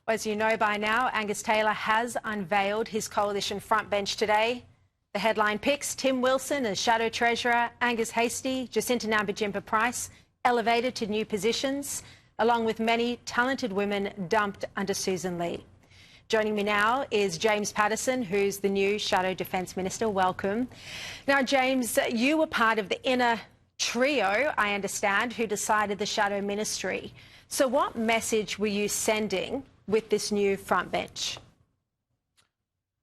As you know by now, Angus Taylor has unveiled his coalition frontbench today. The headline picks Tim Wilson as Shadow Treasurer, Angus Hastie, Jacinta Nampijinpa-Price elevated to new positions, along with many talented women dumped under Susan Lee. Joining me now is James Paterson, who's the new Shadow Defence Minister. Welcome. Now, James, you were part of the inner trio, I understand, who decided the Shadow Ministry. So what message were you sending with this new frontbench?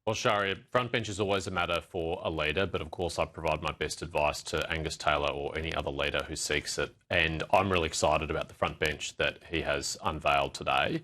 Well, Shari, frontbench is always a matter for a leader, but of course I provide my best advice to Angus Taylor or any other leader who seeks it. And I'm really excited about the frontbench that he has unveiled today.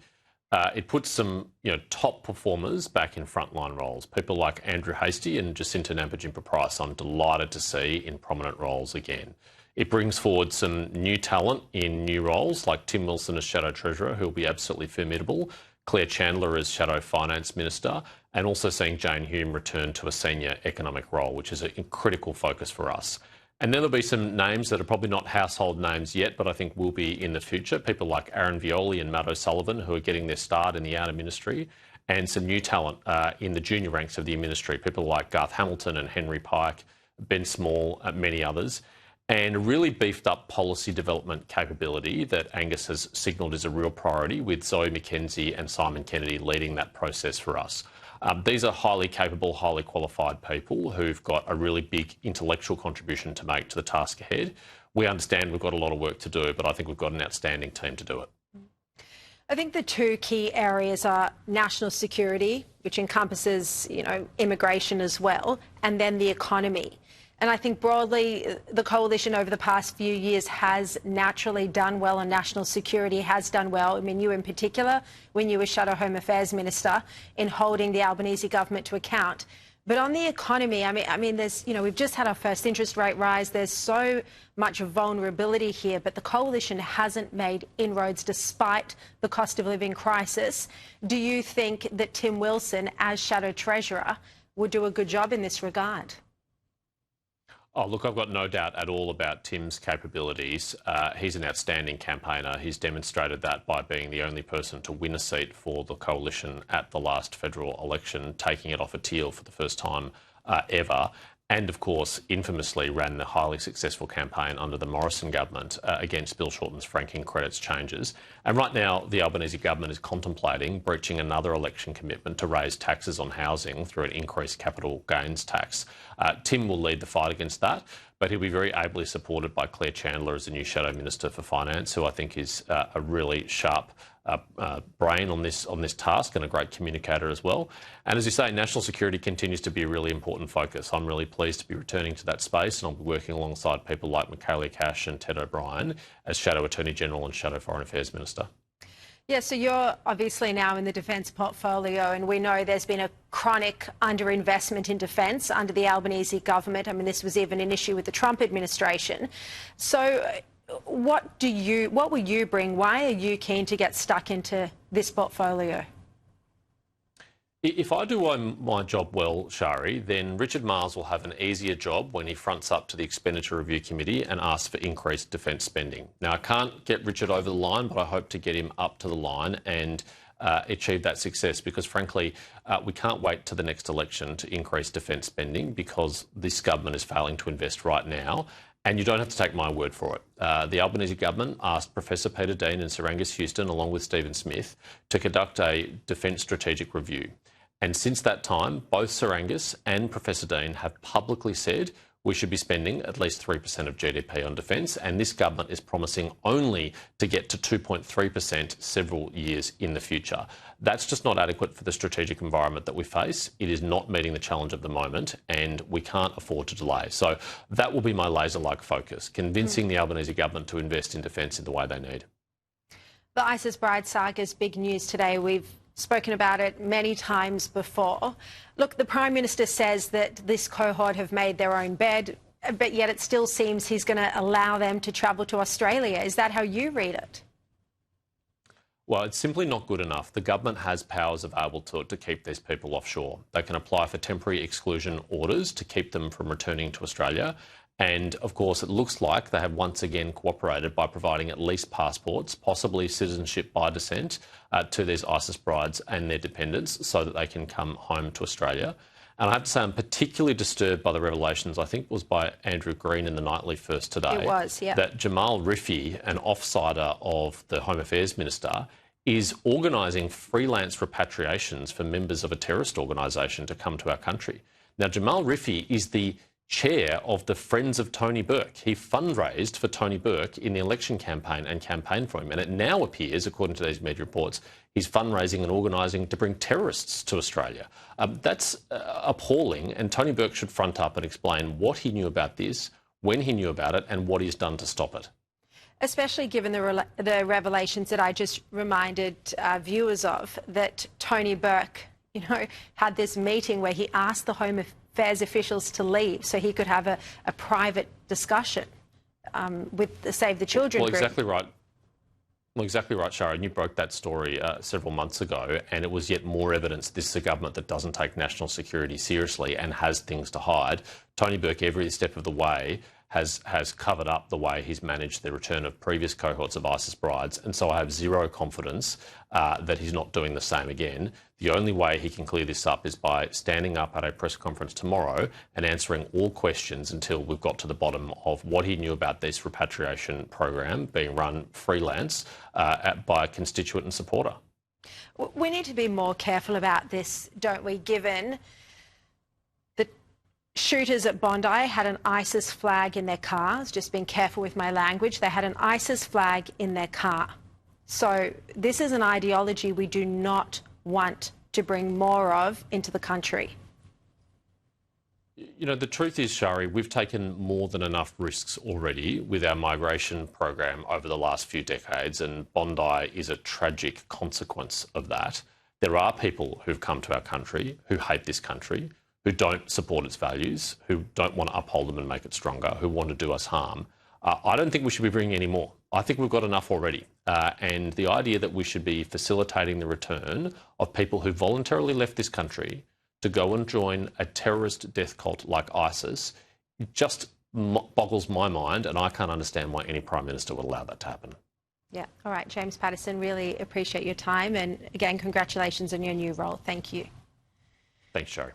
It puts some top performers back in frontline roles. People like Andrew Hastie and Jacinta Nampijinpa-Price I'm delighted to see in prominent roles again. It brings forward some new talent in new roles, like Tim Wilson as Shadow Treasurer, who will be absolutely formidable, Claire Chandler as Shadow Finance Minister, and also seeing Jane Hume return to a senior economic role, which is a critical focus for us. And then there'll be some names that are probably not household names yet, but I think will be in the future. People like Aaron Violi and Matt O'Sullivan, who are getting their start in the outer ministry, and some new talent in the junior ranks of the ministry. People like Garth Hamilton and Henry Pike, Ben Small, many others. And a really beefed up policy development capability that Angus has signalled is a real priority, with Zoe McKenzie and Simon Kennedy leading that process for us. These are highly capable, highly qualified people who've got a really big intellectual contribution to make to the task ahead. We understand we've got a lot of work to do, but I think we've got an outstanding team to do it. I think the two key areas are national security, which encompasses, immigration as well, and then the economy. And I think broadly, the coalition over the past few years has naturally done well on national security, has done well. I mean, you in particular, when you were Shadow Home Affairs Minister, in holding the Albanese government to account. But on the economy, I mean, there's, we've just had our first interest rate rise. There's so much vulnerability here, but the coalition hasn't made inroads despite the cost of living crisis. Do you think that Tim Wilson, as Shadow Treasurer, would do a good job in this regard? Oh, look, I've got no doubt at all about Tim's capabilities. He's an outstanding campaigner. He's demonstrated that by being the only person to win a seat for the coalition at the last federal election, taking it off a teal for the first time ever. And, of course, infamously ran the highly successful campaign under the Morrison government against Bill Shorten's franking credits changes. And right now, the Albanese government is contemplating breaching another election commitment to raise taxes on housing through an increased capital gains tax. Tim will lead the fight against that, but he'll be very ably supported by Claire Chandler as the new Shadow Minister for Finance, who I think is a really sharp brain on this task and a great communicator as well. And as you say, national security continues to be a really important focus. I'm really pleased to be returning to that space, and I'll be working alongside people like Michaelia Cash and Ted O'Brien as Shadow Attorney General and Shadow Foreign Affairs Minister. Yeah, so you're obviously now in the defence portfolio, and we know there's been a chronic underinvestment in defence under the Albanese government. I mean, this was even an issue with the Trump administration. So what will you bring? Why are you keen to get stuck into this portfolio? If I do my job well, Shari, then Richard Marles will have an easier job when he fronts up to the Expenditure Review Committee and asks for increased defence spending. Now, I can't get Richard over the line, but I hope to get him up to the line and achieve that success, because, frankly, we can't wait to the next election to increase defence spending, because this government is failing to invest right now. And you don't have to take my word for it. The Albanese government asked Professor Peter Dean and Sir Angus Houston, along with Stephen Smith, to conduct a defence strategic review. And since that time, both Sir Angus and Professor Dean have publicly said we should be spending at least 3% of GDP on defence, and this government is promising only to get to 2.3% several years in the future. That's just not adequate for the strategic environment that we face. It is not meeting the challenge of the moment, and we can't afford to delay. So that will be my laser-like focus, convincing the Albanese government to invest in defence in the way they need. The Isis Bride saga is big news today. We've spoken about it many times before. Look, the Prime Minister says that this cohort have made their own bed, but yet it still seems he's going to allow them to travel to Australia. Is that how you read it? Well, it's simply not good enough. The government has powers available to it to keep these people offshore. They can apply for temporary exclusion orders to keep them from returning to Australia, And of course, it looks like they have once again cooperated by providing at least passports, possibly citizenship by descent, to these ISIS brides and their dependents so that they can come home to Australia. And I have to say, I'm particularly disturbed by the revelations, I think it was by Andrew Green in the Nightly First today. It was, yeah. That Jamal Rifi, an offsider of the Home Affairs Minister, is organising freelance repatriations for members of a terrorist organisation to come to our country. Now, Jamal Rifi is the chair of the Friends of Tony Burke. He fundraised for Tony Burke in the election campaign and campaigned for him. And it now appears, according to these media reports, he's fundraising and organising to bring terrorists to Australia. That's appalling, and Tony Burke should front up and explain what he knew about this, when he knew about it, and what he's done to stop it. Especially given the revelations that I just reminded viewers of, that Tony Burke, had this meeting where he asked the Home Affairs officials to leave so he could have a private discussion with the Save the Children group. Exactly right. Well, exactly right, Sharon. You broke that story several months ago, and it was yet more evidence this is a government that doesn't take national security seriously and has things to hide. Tony Burke, every step of the way, has covered up the way he's managed the return of previous cohorts of ISIS brides, and so I have zero confidence that he's not doing the same again. The only way he can clear this up is by standing up at a press conference tomorrow and answering all questions until we've got to the bottom of what he knew about this repatriation program being run freelance by a constituent and supporter. We need to be more careful about this, don't we, given the shooters at Bondi had an ISIS flag in their cars. Just being careful with my language. They had an ISIS flag in their car. So this is an ideology we do not want to bring more of into the country. The truth is, Shari, we've taken more than enough risks already with our migration program over the last few decades, and Bondi is a tragic consequence of that. There are people who've come to our country who hate this country, who don't support its values, who don't want to uphold them and make it stronger, who want to do us harm. I don't think we should be bringing any more. I think we've got enough already. And the idea that we should be facilitating the return of people who voluntarily left this country to go and join a terrorist death cult like ISIS just boggles my mind, and I can't understand why any Prime Minister would allow that to happen. Yeah. All right, James Paterson, really appreciate your time. And again, congratulations on your new role. Thank you. Thanks, Shari.